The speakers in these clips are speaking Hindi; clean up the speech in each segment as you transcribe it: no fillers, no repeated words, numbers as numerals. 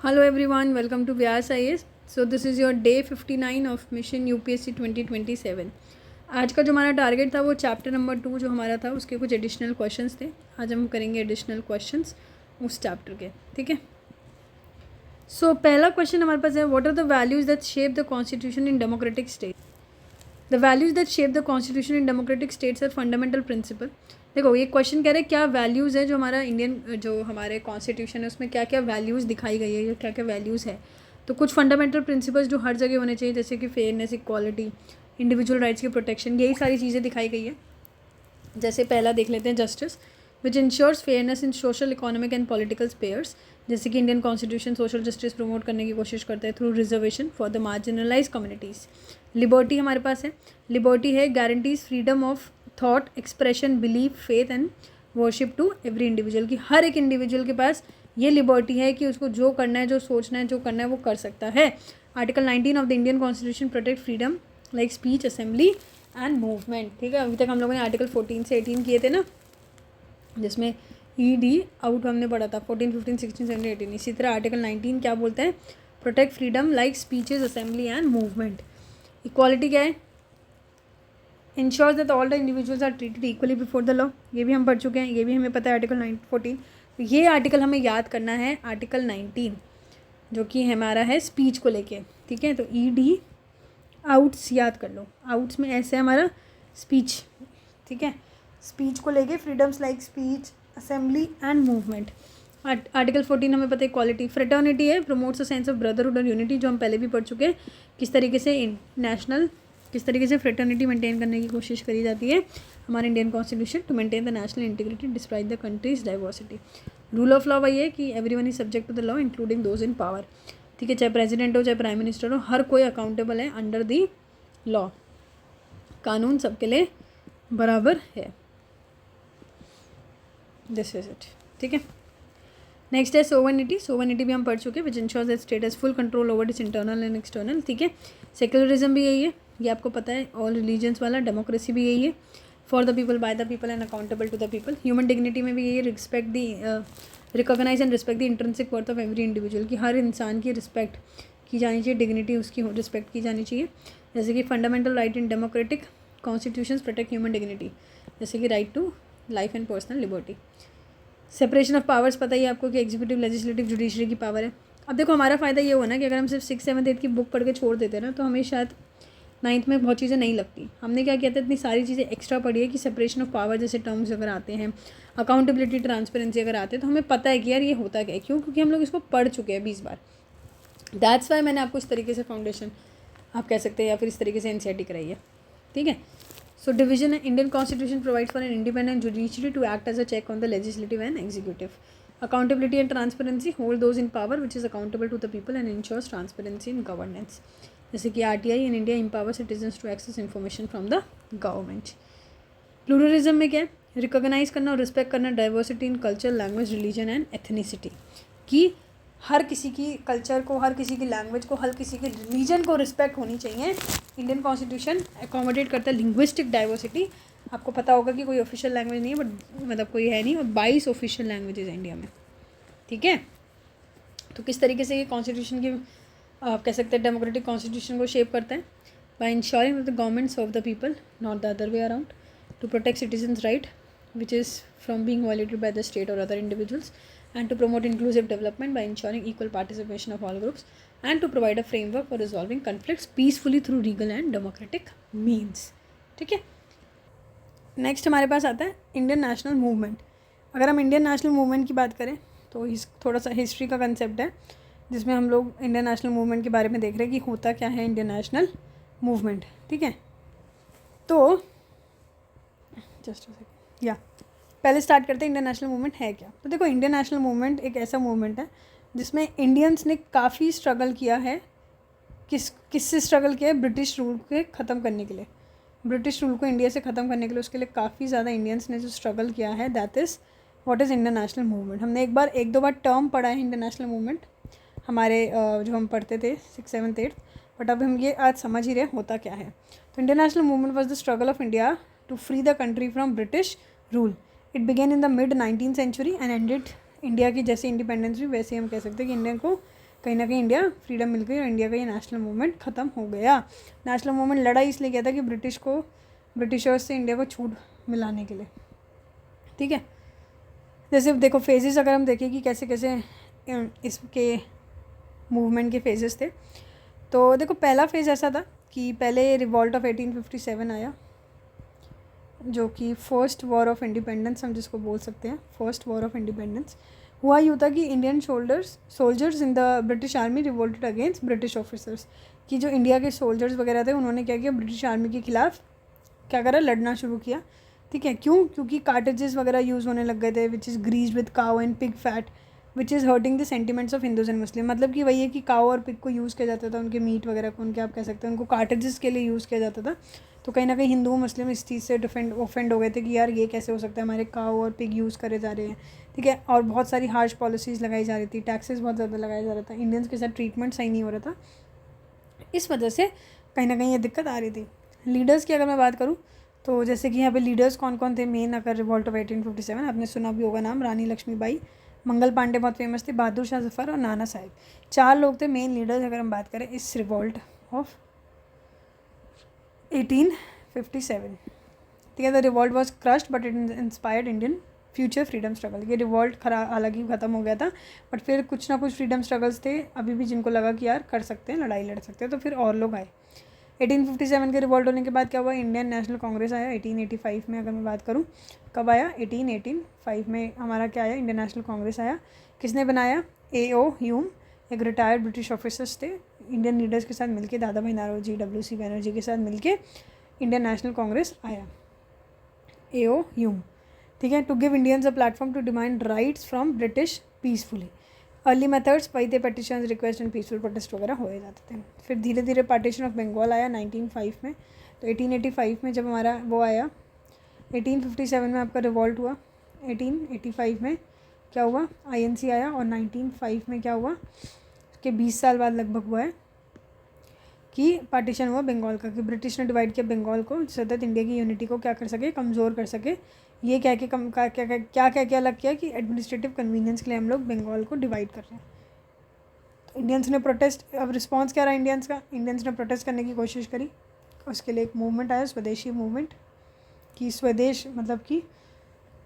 Hello everyone, welcome to Vyas IAS. So this is your day 59 of mission UPSC 2027. आज का जो हमारा टारगेट था वो चैप्टर नंबर 2 जो हमारा था उसके कुछ एडिशनल क्वेश्चंस थे. आज हम करेंगे एडिशनल क्वेश्चंस उस चैप्टर के. ठीक है. सो पहला क्वेश्चन हमारे पास है, what are the values that shape the constitution in democratic state. The values that shape the constitution in democratic states are fundamental principle. देखो ये क्वेश्चन कह रहे हैं क्या वैल्यूज़ है जो हमारा इंडियन जो हमारे कॉन्स्टिट्यूशन है उसमें क्या क्या वैल्यूज़ दिखाई गई है या क्या क्या वैल्यूज़ है. तो कुछ फंडामेंटल प्रिंसिपल्स जो हर जगह होने चाहिए जैसे कि फेयरनेस, इक्वालिटी, इंडिविजुअल राइट्स की प्रोटेक्शन, यही सारी चीज़ें दिखाई गई है. जैसे पहला देख लेते हैं, justice which ensures fairness in social, economic and political spheres. जैसे कि Indian constitution social justice promote करने की कोशिश करता है through reservation for the marginalise communities. Liberty हमारे पास है, लिबर्टी है guarantees freedom of thought, expression, belief, faith and worship to every individual. की हर एक इंडिविजुअल के पास ये लिबर्टी है कि उसको जो करना है, जो सोचना है, जो करना है वो कर सकता है. Article 19 of the Indian constitution protect freedom like speech, assembly and movement. ठीक है. अभी तक हम लोगों ने आर्टिकल 14 से 18 किए थे ना, जिसमें डी आउट हमने पढ़ा था 14, 15, 16, 17, 18. इसी तरह आर्टिकल 19 क्या बोलते हैं, protect freedom like speeches, assembly and movement. Equality क्या है, ensures that all the individuals are treated equally before the law. ये भी हम पढ़ चुके हैं, ये भी हमें पता है आर्टिकल 14. तो ये आर्टिकल हमें याद करना है, आर्टिकल 19 जो कि हमारा है स्पीच को लेके. ठीक है. तो डी आउट्स याद कर लो. आउट्स में ऐसे है हमारा स्पीच. ठीक है. स्पीच को लेके freedoms like speech, assembly and movement. Article 14 हमें पता है इक्वालिटी. फ्रेटर्निटी है, promotes a sense of brotherhood और यूनिटी, जो हम पहले भी पढ़ चुके हैं. किस तरीके से किस तरीके से फ्रेटर्निटी मेंटेन करने की कोशिश करी जाती है हमारे Indian constitution to maintain the national integrity despite the country's diversity. Rule of law वही है कि everyone is subject to the law including those in power. ठीक है. चाहे प्रेसिडेंट हो, चाहे प्राइम मिनिस्टर हो, हर कोई अकाउंटेबल है अंडर दी लॉ. कानून सबके लिए बराबर है. This is it. ठीक है. नेक्स्ट है सोवर्निटी. सोवर्निटी भी हम पढ़ चुके हैं, which ensures that state has full control over its internal and external. ठीक है. सेक्युलरिज्म भी यही है, ये आपको पता है. ऑल रिलीजन्स वाला. डेमोक्रेसी भी यही है, for the people, by the people and accountable to the people. Human dignity में भी यही, respect the recognise and respect the intrinsic worth of every individual. की हर इंसान की रिस्पेक्ट की जानी चाहिए, डिग्निटी उसकी रिस्पेक्ट की जानी चाहिए. जैसे कि fundamental right in democratic constitutions protect human dignity, जैसे कि right to life and personal liberty. Separation of powers पता ही है आपको कि एग्जीक्यूटिव, लेजिस्लेटिव, जुडिशरी की पावर है. अब देखो हमारा फ़ायदा ये हुआ ना कि अगर हम सिर्फ 6, 7, 8 की बुक पढ़ के छोड़ देते हैं ना तो हमें शायद 9th में बहुत चीज़ें नहीं लगती. हमने क्या किया था, इतनी सारी चीज़ें एक्स्ट्रा पढ़ी है कि सेपरेशन ऑफ पावर जैसे टर्म्स अगर आते हैं, अकाउंटेबिलिटी, ट्रांसपेरेंसी अगर आते हैं तो हमें पता है कि यार ये होता क्या है. क्यों? क्योंकि हम लोग इसको पढ़ चुके हैं 20 बार. दैट्स वाई मैंने आपको इस तरीके से फाउंडेशन आप कह सकते हैं या फिर इस तरीके से एनसीईआरटी कराई है. ठीक है. So division Indian Constitution provides for an independent judiciary to act as a check on the legislative and executive. Accountability and transparency hold those in power which is accountable to the people and ensures transparency in governance. जैसे कि RTI in India empower citizens to access information from the government. Pluralism में क्या है, रिकॉग्नाइज करना और रिस्पेक्ट करना diversity in culture, language, religion and ethnicity. कि हर किसी की कल्चर को, हर किसी की लैंग्वेज को, हर किसी के रिलीजन को रिस्पेक्ट होनी चाहिए. इंडियन कॉन्स्टिट्यूशन एकोमोडेट करता है लिंग्विस्टिक डाइवर्सिटी. आपको पता होगा कि कोई ऑफिशियल लैंग्वेज नहीं है, बट मतलब कोई है नहीं, और 22 ऑफिशियल लैंग्वेजेज हैं इंडिया में. ठीक है. तो किस तरीके से ये कॉन्स्टिट्यूशन की आप कह सकते हैं डेमोक्रेटिक कॉन्स्टिट्यूशन को शेप करता है, by ensuring that the government serve the people not the other way around, to protect citizens right which is from being violated by the state और other individuals, and to promote inclusive development by ensuring equal participation of all groups, and to provide a framework for resolving conflicts peacefully through legal and democratic means. ठीक है. नेक्स्ट हमारे पास आता है इंडियन नेशनल मूवमेंट. अगर हम इंडियन नेशनल मूवमेंट की बात करें तो थोड़ा सा हिस्ट्री का कंसेप्ट है जिसमें हम लोग इंडियन नेशनल मूवमेंट के बारे में देख रहे हैं कि होता क्या है इंडियन नेशनल मूवमेंट. ठीक है. तो जस्ट या पहले स्टार्ट करते हैं इंडियन नेशनल मूवमेंट है क्या. तो देखो इंडियन नेशनल मूवमेंट एक ऐसा मूवमेंट है जिसमें इंडियंस ने काफ़ी स्ट्रगल किया है. किससे स्ट्रगल किया है, ब्रिटिश रूल के ख़त्म करने के लिए. ब्रिटिश रूल को इंडिया से ख़त्म करने के लिए उसके लिए काफ़ी ज़्यादा इंडियंस ने जो स्ट्रगल किया है, that is what is Indian national movement. हमने एक दो बार टर्म पढ़ा है इंडियन नेशनल मूवमेंट हमारे जो हम पढ़ते थे 6, 7, 8, बट अब हम ये आज समझ ही रहे होता क्या है. तो Indian national movement was the struggle of India to free the country from British rule. It began in the mid 19th century and ended India की जैसे इंडिपेंडेंस भी वैसे हम कह सकते हैं कि इंडिया को कहीं ना कहीं इंडिया फ्रीडम मिल गई और इंडिया का ये नेशनल मूवमेंट ख़त्म हो गया। नेशनल मूवमेंट लड़ा इसलिए किया था कि ब्रिटिशर्स से इंडिया को छूट मिलाने के लिए, ठीक है। जैसे देखो फेजेस अगर हम देखें कि कैसे कैसे इसके मूवमेंट के फेजेस थे, तो देखो पहला फेज़ ऐसा था कि पहले रिवॉल्ट ऑफ 1857 आया, जो कि फर्स्ट वॉर ऑफ इंडिपेंडेंस हम जिसको बोल सकते हैं, फर्स्ट वॉर ऑफ इंडिपेंडेंस। हुआ यूँ था कि Indian soldiers in the British army revolted against British officers, कि जो इंडिया के सोल्जर्स वगैरह थे उन्होंने क्या किया, ब्रिटिश आर्मी के खिलाफ क्या करा, लड़ना शुरू किया, ठीक है। क्यों? क्योंकि कार्टेजेस वगैरह यूज़ होने लग गए थे which is grease with cow and pig fat which is hurting the sentiments of Hindus and Muslim. मतलब कि वही है कि काउ और पिग को यूज़ किया जाता था, उनके मीट वगैरह को, उनके आप कह सकते हैं उनको कार्टेजेस के लिए यूज़ किया जाता था। तो कहीं ना कहीं हिंदू मुस्लिम इस चीज़ से ऑफेंड हो गए थे कि यार ये कैसे हो सकता है, हमारे काउ और पिग यूज़ करे जा रहे हैं, ठीक है। और बहुत सारी हार्श पॉलिसीज़ लगाई जा रही थी, टैक्सेस बहुत ज़्यादा लगाया जा रहा था, इंडियंस के साथ ट्रीटमेंट सही नहीं हो रहा था, इस वजह से कहीं ना कहीं ये दिक्कत आ रही थी। लीडर्स की अगर मैं बात करूँ तो जैसे कि यहाँ पे लीडर्स कौन कौन थे मेन, अगर रिवॉल्ट ऑफ 1857 आपने सुना भी होगा नाम, रानी लक्ष्मीबाई, मंगल पांडे बहुत फेमस थे, बहादुर शाह जफर और नाना साहिब, 4 लोग थे मेन लीडर्स अगर हम बात करें इस रिवॉल्ट ऑफ 1857, ठीक है। The revolt was crushed but it inspired Indian future freedom struggle. ये रिवॉल्ट हालांकि ख़त्म हो गया था, बट फिर कुछ ना कुछ फ्रीडम स्ट्रगल्स थे अभी भी जिनको लगा कि यार कर सकते हैं, लड़ाई लड़ सकते हैं, तो फिर और लोग आए। 1857 के रिवॉल्ट होने के बाद क्या हुआ, इंडियन नेशनल कांग्रेस आया 1885 में। अगर मैं बात करूँ कब आया, 1885 में हमारा क्या आया, इंडियन नेशनल कांग्रेस आया। किसने बनाया, A.O. ह्यूम, एक रिटायर्ड ब्रिटिश ऑफिसर्स थे, इंडियन लीडर्स के साथ मिलके, दादा भाई नौरोजी, W.C. बनर्जी के साथ मिलके इंडियन नेशनल कांग्रेस आया, A.O. ह्यूम, ठीक है। To give Indians a platform to demand rights from British peacefully. Early methods वही थे, petitions, request and peaceful protest वगैरह हो जाते थे। फिर धीरे धीरे पार्टीशन ऑफ बंगाल आया 1905 में। तो 1885 में जब हमारा वो आया, 1857 में आपका रिवॉल्ट हुआ, 1885 में क्या हुआ, INC आया, और 1905 में क्या हुआ, उसके 20 साल बाद लगभग हुआ है कि पार्टीशन हुआ बंगाल का, कि ब्रिटिश ने डिवाइड किया बंगाल को सतत इंडिया की यूनिटी को क्या कर सके, कमज़ोर कर सके। ये कह के क्या अलग किया कि एडमिनिस्ट्रेटिव कन्वीनियंस के लिए हम लोग बंगाल को डिवाइड कर रहे हैं। तो इंडियंस ने प्रोटेस्ट, अब रिस्पांस क्या रहा इंडियंस का, इंडियंस ने प्रोटेस्ट करने की कोशिश करी, उसके लिए एक मूवमेंट आया, स्वदेशी मूवमेंट, कि स्वदेश मतलब कि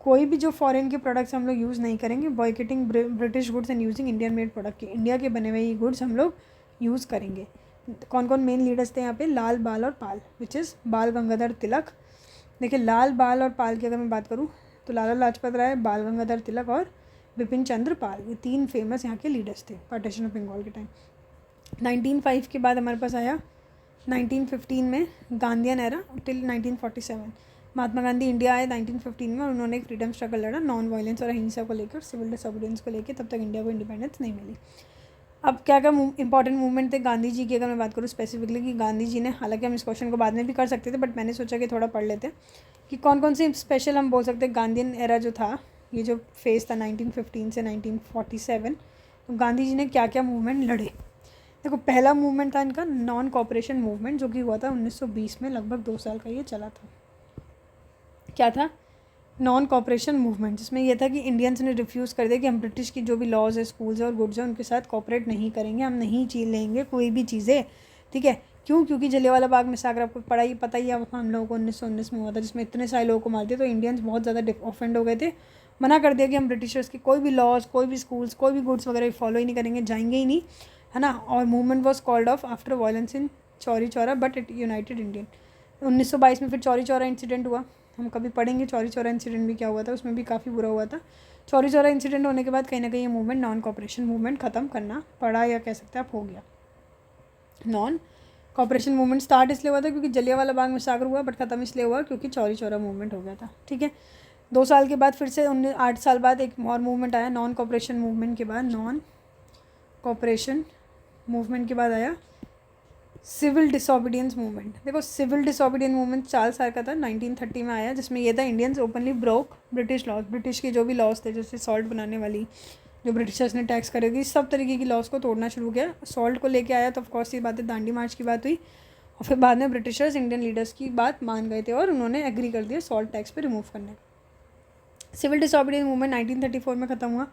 कोई भी जो फॉरेन के प्रोडक्ट्स हम लोग यूज़ नहीं करेंगे, boycotting British goods and using Indian made product, की इंडिया के बने हुए गुड्स हम लोग यूज़ करेंगे। कौन कौन मेन लीडर्स थे यहाँ पे, लाल, बाल और पाल, विच इज़ बाल गंगाधर तिलक। देखिए लाल, बाल और पाल की अगर मैं बात करूँ तो लाला लाजपत राय, बाल गंगाधर तिलक और बिपिन चंद्र पाल, ये 3 फेमस यहाँ के लीडर्स थे पार्टीशन ऑफ बंगाल के टाइम। 1905 के बाद हमारे पास आया 1915 में Gandhian era till 1947। Mahatma Gandhi India आए 1915 में और उन्होंने एक फ्रीडम स्ट्रगल लड़ा नॉन वायलेंस और अहिंसा को लेकर, सिविल डिसोबीडियंस को लेकर, तब तक इंडिया को इंडिपेंडेंस नहीं मिली। अब क्या क्या इंपॉर्टेंट मूवमेंट थे गांधी जी की, अगर मैं बात करूँ स्पेसिफिकली, कि गांधी जी ने, हालांकि हम इस क्वेश्चन को बाद में भी कर सकते थे बट मैंने सोचा कि थोड़ा पढ़ लेते हैं कि कौन कौन सी स्पेशल हम बोल सकते हैं गांधीयन एरा जो था, ये जो फेज़ था 1915 से 1947, तो गांधी जी ने क्या क्या मूवमेंट लड़े। देखो पहला मूवमेंट था इनका नॉन कॉपरेशन मूवमेंट, जो कि हुआ था 1920 में, लगभग 2 साल का ये चला था। क्या था, नॉन कॉपरेशन मूवमेंट, जिसमें यह था कि इंडियंस ने रिफ्यूज़ कर दिया कि हम ब्रिटिश की जो भी लॉज है, स्कूल्स है और गुड्स है, उनके साथ कॉपरेट नहीं करेंगे, हम नहीं लेंगे कोई भी चीज़ें, ठीक है। क्यों? क्योंकि जलियांवाला बाग मैसाकर आपको पता ही है, हम लोगों को 1919 में हुआ था, जिसमें इतने सारे लोगों को मार दिया, तो इंडियंस बहुत ज़्यादा ऑफेंड हो गए थे, मना कर दिया कि हम ब्रिटिशर्स की कोई भी लॉज, कोई भी स्कूल्स, कोई भी गुड्स वगैरह फॉलो ही नहीं करेंगे, जाएंगे ही नहीं, है ना। और movement was called off after violence in Chauri Chaura but it United Indian. 1922 में फिर चौरी चौरा इंसिडेंट हुआ, हम कभी पढ़ेंगे चौरी चौरा इंसिडेंट भी क्या हुआ था, उसमें भी काफ़ी बुरा हुआ था। चौरी चौरा इंसिडेंट होने के बाद कहीं ना कहीं ये मूवमेंट नॉन कॉपरेशन मूवमेंट ख़त्म करना पड़ा, या कह सकते हैं आप हो गया। नॉन कॉपरेशन मूवमेंट स्टार्ट इसलिए हुआ था क्योंकि जलियांवाला बाग मैसाकर हुआ, बट ख़त्म इसलिए हुआ क्योंकि चौरी चौरा मूवमेंट हो गया था, ठीक है। 2 साल के बाद फिर से 8 साल बाद एक और मूवमेंट आया, नॉन कॉपरेशन मूवमेंट के बाद, नॉन कॉपरेशन मूवमेंट के बाद आया सिविल डिसोबीडियंस मूवमेंट। देखो सिविल डिसोबीडियंस मूवमेंट 4 साल का था, 1930 में आया, जिसमें यह था Indians openly broke British laws, British के जो भी लॉज थे, जैसे सॉल्ट बनाने वाली जो ब्रिटिशर्स ने टैक्स करे थी, सब तरीके की लॉज को तोड़ना शुरू किया। सॉल्ट को लेके आया तो ऑफकोर्स ये बातें दांडी मार्च की बात हुई, और फिर बाद में ब्रिटिशर्स इंडियन लीडर्स की बात मान गए थे और उन्होंने एग्री कर दिया सॉल्ट टैक्स पे रिमूव करने का। सिविल डिसोबीडियंस मूवमेंट 1934 में ख़त्म हुआ,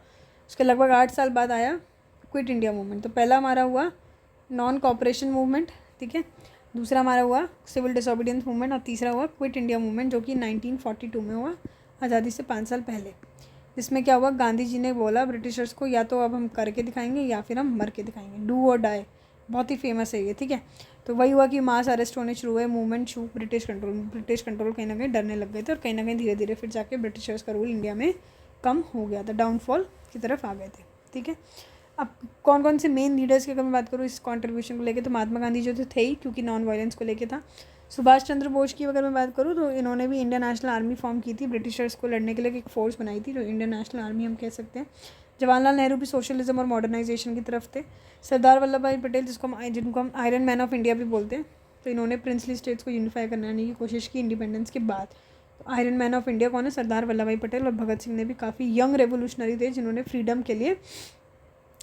उसके लगभग 8 साल बाद आया क्विट इंडिया मूवमेंट। तो पहला हमारा हुआ नॉन कॉपरेशन मूवमेंट, ठीक है, दूसरा हमारा हुआ सिविल डिसोबीडियंस मूवमेंट और तीसरा हुआ क्विट इंडिया मूवमेंट, जो कि 1942 में हुआ, आज़ादी से 5 साल पहले। जिसमें क्या हुआ, गांधी जी ने बोला ब्रिटिशर्स को या तो अब हम करके दिखाएंगे या फिर हम मर के दिखाएंगे, डू और डाई, बहुत ही फेमस है ये, ठीक है। तो वही हुआ कि मास अरेस्ट होने शुरू हुए, मूवमेंट शुरू, ब्रिटिश कंट्रोल कहीं ना कहीं डरने लग गए थे और कहीं ना कहीं धीरे धीरे फिर जाके ब्रिटिशर्स का रूल इंडिया में कम हो गया था, डाउनफॉल की तरफ आ गए थे, ठीक है। अब कौन कौन से मेन लीडर्स की अगर मैं बात करूँ इस कॉन्ट्रीब्यूशन को लेके, तो महात्मा गांधी जो थे ही, क्योंकि नॉन वायलेंस को लेके था। सुभाष चंद्र बोस की अगर मैं बात करूँ तो इन्होंने भी इंडियन नेशनल आर्मी फॉर्म की थी, ब्रिटिशर्स को लड़ने के लिए एक फोर्स बनाई थी, जो इंडियन नेशनल आर्मी हम कह सकते हैं। जवाहरलाल नेहरू भी सोशलिज्म और मॉडर्नाइजेशन की तरफ थे। सरदार वल्लभ भाई पटेल, जिनको हम आयरन मैन ऑफ इंडिया भी बोलते हैं, तो इन्होंने प्रिंसली स्टेट्स को यूनिफाई करने की कोशिश की इंडिपेंडेंस के बाद। तो आयरन मैन ऑफ इंडिया कौन है, सरदार वल्लभ भाई पटेल। और भगत सिंह ने भी काफ़ी यंग रेवोल्यूशनरी थे, जिन्होंने फ्रीडम के लिए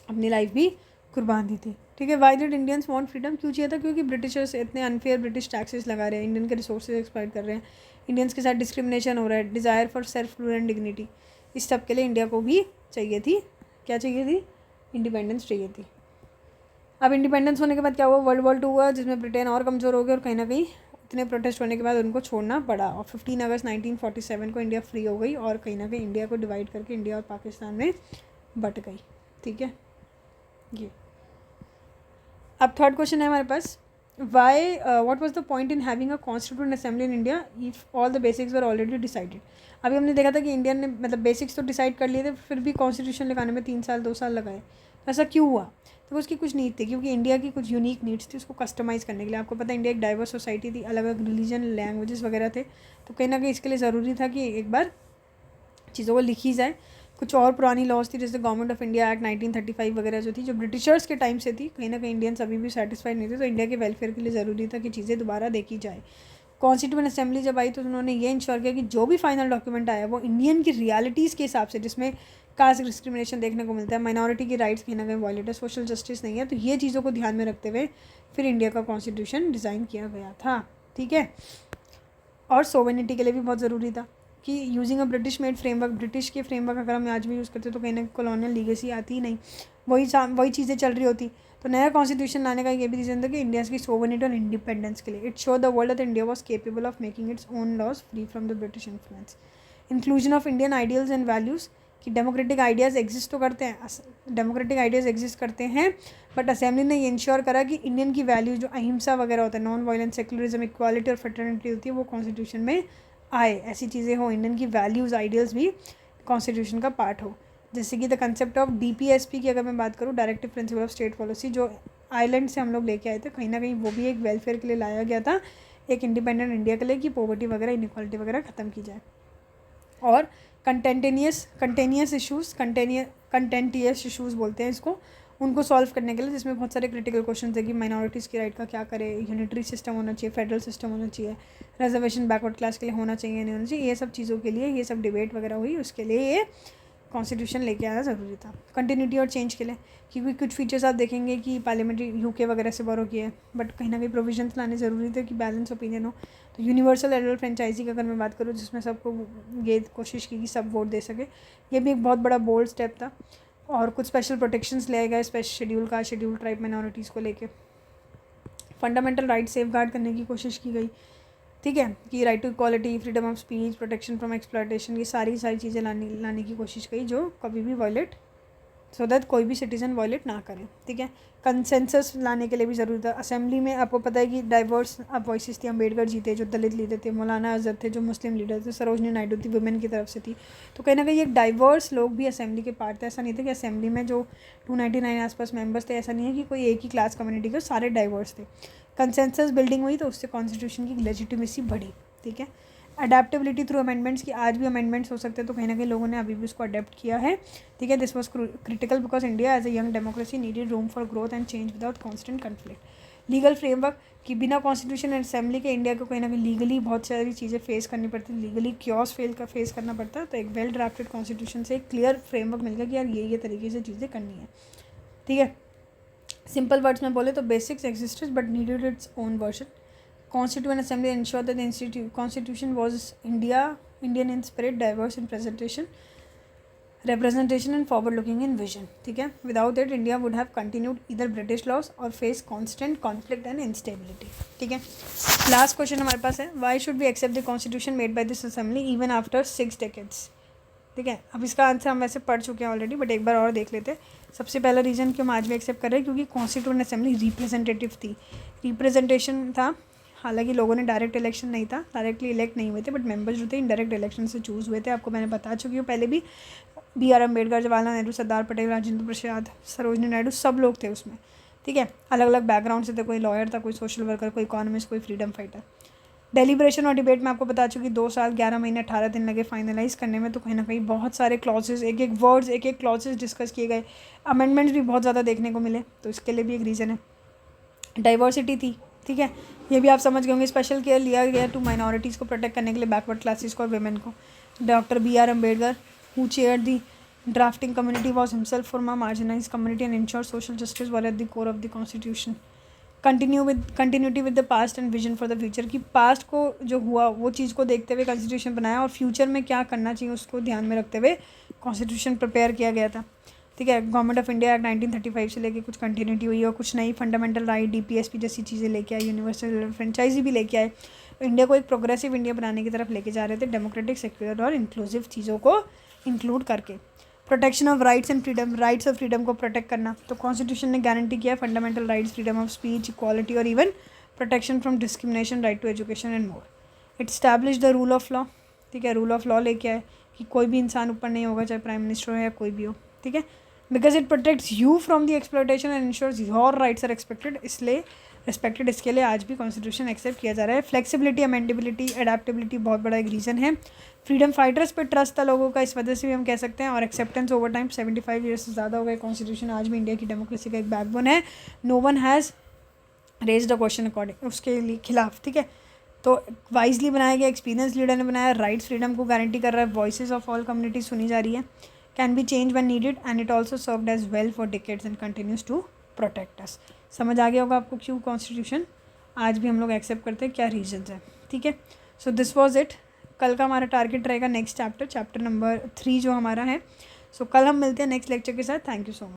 अपनी लाइफ भी कुर्बान दी थी, ठीक है। Why did Indians want freedom, क्यों चाहिए था, क्योंकि ब्रिटिशर्स इतने अनफेयर ब्रिटिश टैक्सेस लगा रहे हैं, इंडियन के रिसोर्सेज एक्सप्लॉइट कर रहे हैं, इंडियंस के साथ डिस्क्रिमिनेशन हो रहा है, desire for self rule and dignity, इस सब के लिए इंडिया को भी चाहिए थी, क्या चाहिए थी, इंडिपेंडेंस चाहिए थी। अब इंडिपेंडेंस होने के बाद क्या हुआ, वर्ल्ड वॉर 2 हुआ, जिसमें ब्रिटेन और कमज़ोर हो गया और कहीं ना कहीं इतने प्रोटेस्ट होने के बाद उनको छोड़ना पड़ा, और 15 अगस्त 1947 को इंडिया फ्री हो गई और कहीं ना कहीं इंडिया को डिवाइड करके इंडिया और पाकिस्तान में बट गई, ठीक है। ये अब थर्ड क्वेश्चन है हमारे पास, why what was the point in having a constituent assembly in India if all the basics were already decided. अभी हमने देखा था कि इंडियन ने मतलब बेसिक्स तो डिसाइड कर लिए थे, फिर भी कॉन्स्टिट्यूशन लगाने में 3 साल 2 साल लगाए, तो ऐसा क्यों हुआ, तो उसकी कुछ नीड थी, क्योंकि इंडिया की कुछ यूनिक नीड्स थी उसको कस्टमाइज़ करने के लिए। आपको पता है इंडिया एक डाइवर्स सोसाइटी थी, अलग अलग रिलीजन लैंग्वेजेस वगैरह थे, तो कहीं ना कहीं इसके लिए ज़रूरी था कि एक बार चीज़ों को लिखी जाए। कुछ और पुरानी लॉज थी, जैसे गवर्नमेंट ऑफ इंडिया एक्ट 1935 वगैरह जो थी, जो ब्रिटिशर्स के टाइम से थी, कहीं ना कहीं इंडियंस अभी भी सेटिस्फाइड नहीं थे, तो इंडिया के वेलफेयर के लिए ज़रूरी था कि चीज़ें दोबारा देखी जाए। कॉन्स्टिट्यूएंट असेंबली जब आई तो उन्होंने ये इंश्योर किया कि जो भी फाइनल डॉक्यूमेंट आया वो इंडियन की रियलिटीज़ के हिसाब से, जिसमें कास्ट डिस्क्रिमिनेशन देखने को मिलता है, माइनॉरिटी की राइट्स कहीं ना कहीं वायलेट है, सोशल जस्टिस नहीं है, तो ये चीज़ों को ध्यान में रखते हुए फिर इंडिया का कॉन्स्टिट्यूशन डिज़ाइन किया गया था, ठीक है। और सोवेनिटी के लिए भी बहुत ज़रूरी था कि using a British made framework, British के फ्रेमवर्क अगर हम आज भी यूज़ करते तो कहीं ना कॉलोनियल लीगेसी आती ही नहीं, वही चीज़ें चल रही होती। तो नया कॉन्स्टिट्यूशन लाने का ये भी रीज़न था कि इंडिया की सोवेनिटी और इंडिपेंडेंस के लिए। It show the world that India was capable of making its own laws free from the British influence. Inclusion of Indian ideals and values, कि डेमोक्रेटिक आइडियाज़ एग्जिस्ट तो करते हैं, डेमोक्रेटिक आइडियाज़ एग्जिस्ट करते हैं, बट असेंबली ने ये इंश्योर करा कि इंडियन की वैल्यूज जो अहिंसा वगैरह होता है, नॉन वायलेंस, सेक्युलरिज्म, इक्वालिटी और फ्रेटर्निटी होती है, वो कॉन्स्टिट्यूशन में आए, ऐसी चीज़ें हो, इंडियन की वैल्यूज़ आइडियल्स भी कॉन्स्टिट्यूशन का पार्ट हो। जैसे कि द कंसेप्ट ऑफ DPSP की अगर मैं बात करूँ, directive principle of state policy, जो आइलैंड से हम लोग लेके आए थे, कहीं ना कहीं वो भी एक वेलफेयर के लिए लाया गया था, एक इंडिपेंडेंट इंडिया के लिए, कि पॉवर्टी वगैरह, इनइक्वालिटी वगैरह ख़त्म की जाए। और कंटेनियस इशूज़ बोलते हैं इसको, उनको सॉल्व करने के लिए, जिसमें बहुत सारे क्रिटिकल क्वेश्चन है कि माइनॉरिटीज़ की राइट का क्या करे, यूनिटरी सिस्टम होना चाहिए, फेडरल सिस्टम होना चाहिए, रिजर्वेशन बैकवर्ड क्लास के लिए होना चाहिए नहीं होना चाहिए, ये सब चीज़ों के लिए ये सब डिबेट वगैरह हुई, उसके लिए ये कॉन्स्टिट्यूशन लेके आना ज़रूरी था। कंटिन्यूटी और चेंज के लिए, क्योंकि कुछ फीचर्स आप देखेंगे कि पार्लियामेंट्री UK वगैरह से बोरो किए, बट कहीं ना कहीं प्रोविजंस लाने ज़रूरी थे कि बैलेंस ओपिनियन हो। तो यूनिवर्सल एडल्ट फ्रेंचाइजी की अगर मैं बात करूँ, जिसमें सबको ये कोशिश की कि सब वोट दे सके, ये भी एक बहुत बड़ा बोल्ड स्टेप था। और कुछ स्पेशल प्रोटेक्शंस ले गए स्पेशल शेड्यूल का, शेड्यूल ट्राइब माइनॉरिटीज़ को लेके। फंडामेंटल राइट सेफ गार्ड करने की कोशिश की गई, ठीक है, कि right to equality, freedom of speech, protection from exploitation, ये सारी चीज़ें लाने की कोशिश की, जो कभी भी वायलेट, सो दैट कोई भी सिटीज़न वायलेट ना करे, ठीक है। कंसेंसस लाने के लिए भी ज़रूरी था। असेंबली में आपको पता है कि डाइवर्स अब वॉइसेस थी, अम्बेडकर जी थे जो दलित लीडर थे, मौलाना आज़ाद थे जो मुस्लिम लीडर थे, सरोजनी नायडू थी वुमेन की तरफ से थी, तो कहीं ना कहीं एक डाइवर्स लोग भी असेंबली के पार्ट थे। ऐसा नहीं था कि असेंबली में जो 299 आसपास मेंबर्स थे, ऐसा नहीं है कि कोई एक ही क्लास कम्युनिटी के, सारे डाइवर्स थे। कंसेंसस बिल्डिंग हुई तो उससे कॉन्स्टिट्यूशन की लेजिटिमेसी बढ़ी, ठीक है। अडेप्टेबिलिटी थ्रू अमेंडमेंट्स, की आज भी अमेंडमेंट्स हो सकते हैं, तो कहीं ना कहीं लोगों ने अभी भी उसको अडेप्ट किया है, ठीक है। This was critical because India as a young democracy needed room for growth and change without constant conflict. Legal framework, कि बिना कॉन्स्टिट्यूशन एंड असेंबली के इंडिया को कहीं ना कहीं लीगली बहुत सारी चीज़ें फेस करनी पड़ती, लीगली क्योस फेस करना पड़ता है, तो एक वेल ड्राफ्टेड कॉन्स्टिट्यूशन से एक क्लियर फ्रेमवर्क मिल गया कि यार ये तरीके से चीज़ें करनी है, ठीक है। सिंपल वर्ड्स में बोले तो basics existed but needed its own version. Constituent Assembly ensured that the Constitution was Indian in spirit, diverse in presentation, representation and forward looking in vision, ठीक है. Without it India would have continued either British laws or face constant conflict and instability, ठीक है. Last question हमारे पास है, why should we accept the constitution made by this assembly even after 6 decades, ठीक है. अब इसका आंसर हम वैसे पढ़ चुके हैं ऑलरेडी, बट एक बार और देख लेते हैं. सबसे पहला रीज़न कि हम आज भी एक्सेप्ट कर रहे हैं क्योंकि कॉन्स्टिट्यूएंट असेंबली रिप्रेजेंटेटिव थी, रिप्रेजेंटेशन था. हालांकि लोगों ने डायरेक्ट इलेक्शन नहीं था, डायरेक्टली इलेक्ट नहीं हुए थे, बट मेंबर्स जो थे इनडायरेक्ट इलेक्शन से चूज़ हुए थे. आपको मैंने बता चुकी हूँ पहले भी. BR अम्बेडकर, जवाहरलाल नेहरू, सरदार पटेल, राजेंद्र प्रसाद, सरोजनी नायडू, सब लोग थे उसमें, ठीक है. अलग अलग बैकग्राउंड से थे, कोई लॉयर था, कोई सोशल वर्कर, कोई इकोनॉमिस्ट, कोई फ्रीडम फाइटर. डेलीब्रेशन और डिबेट में आपको बता चुकी 2 साल 11 महीने 18 दिन लगे फाइनलाइज करने में. तो कहीं ना कहीं बहुत सारे क्लॉजेज, एक एक वर्ड्स, एक एक क्लॉजेज डिस्कस किए गए. अमेंडमेंट्स भी बहुत ज़्यादा देखने को मिले, तो इसके लिए भी एक रीज़न है. डाइवर्सिटी थी, ठीक है. ये भी आप समझ गए होंगे. स्पेशल केयर लिया गया टू माइनॉरिटीज़ को प्रोटेक्ट करने के लिए, बैकवर्ड क्लासेस को और वेमेन को. Doctor BR Ambedkar, who chair the drafting community, was himself from a marginalised community and ensure social justice were at the core of the constitution. Continuity with the past and vision for the future, की पास्ट को जो हुआ वो चीज़ को देखते हुए कॉन्स्टिट्यूशन बनाया और फ्यूचर में क्या करना चाहिए उसको ध्यान में रखते हुए कॉन्स्टिट्यूशन प्रिपेयर किया गया था, ठीक है. गवर्नमेंट ऑफ इंडिया एक्ट 1935 से लेके कुछ कंटिन्यूटी हुई और कुछ नई फंडामेंटल राइट, DPSP जैसी चीज़ें लेके आए, यूनिवर्सल फ्रेंचाइजी भी लेके आए. इंडिया को एक प्रोग्रेसिव इंडिया बनाने की तरफ लेके जा रहे थे, डेमोक्रेटिक, सेक्युलर और इंक्लूसिव चीज़ों को इंक्लूड करके. Protection of rights and freedom, rights और फ्रीडम को प्रोटेक्ट करना. तो कॉन्स्टिट्यूशन ने गारंटी किया fundamental rights, freedom of speech, equality और even protection from discrimination, right to education and more. It establish the rule of law, ठीक है. रूल ऑफ लॉ लेके आए कि कोई भी इंसान ऊपर नहीं होगा, चाहे प्राइम मिनिस्टर हो या कोई भी हो, ठीक है. Because it protects you from the exploitation and ensures your rights are इसलिए रिस्पेक्टेड. इसके लिए आज भी कॉन्स्टिट्यूशन एक्सेप्ट किया जा रहा है. फ्लेक्सिबिलिटी, अमेंडेबिलिटी, एडेप्टेबिलिटी बहुत बड़ा एक रीज़न है. फ्रीडम फाइटर्स पे ट्रस्ट था लोगों का, इस वजह से भी हम कह सकते हैं. और एक्सेप्टेंस ओवर टाइम 75 ईयर्स से ज़्यादा हो गए. कॉन्स्टिट्यूशन आज भी इंडिया की डेमोक्रेसी का एक बैकबोन है. No one has raised a question according उसके लिए खिलाफ, ठीक है. तो वाइजली बनाया गया, एक्सपीरियंस लीडर ने बनाया. राइट्स फ्रीडम को गारंटी कर रहा है. वॉइसेस ऑफ ऑल कम्युनिटीज सुनी जा रही है. Can be change when needed and it also served as well for decades and continues to protect us. समझ आ गया होगा आपको क्यों कॉन्स्टिट्यूशन आज भी हम लोग एक्सेप्ट करते हैं, क्या रीजंस हैं, ठीक है. So this was it. कल का हमारा टारगेट रहेगा नेक्स्ट चैप्टर नंबर 3 जो हमारा है. सो कल हम मिलते हैं नेक्स्ट लेक्चर के साथ. Thank you so much.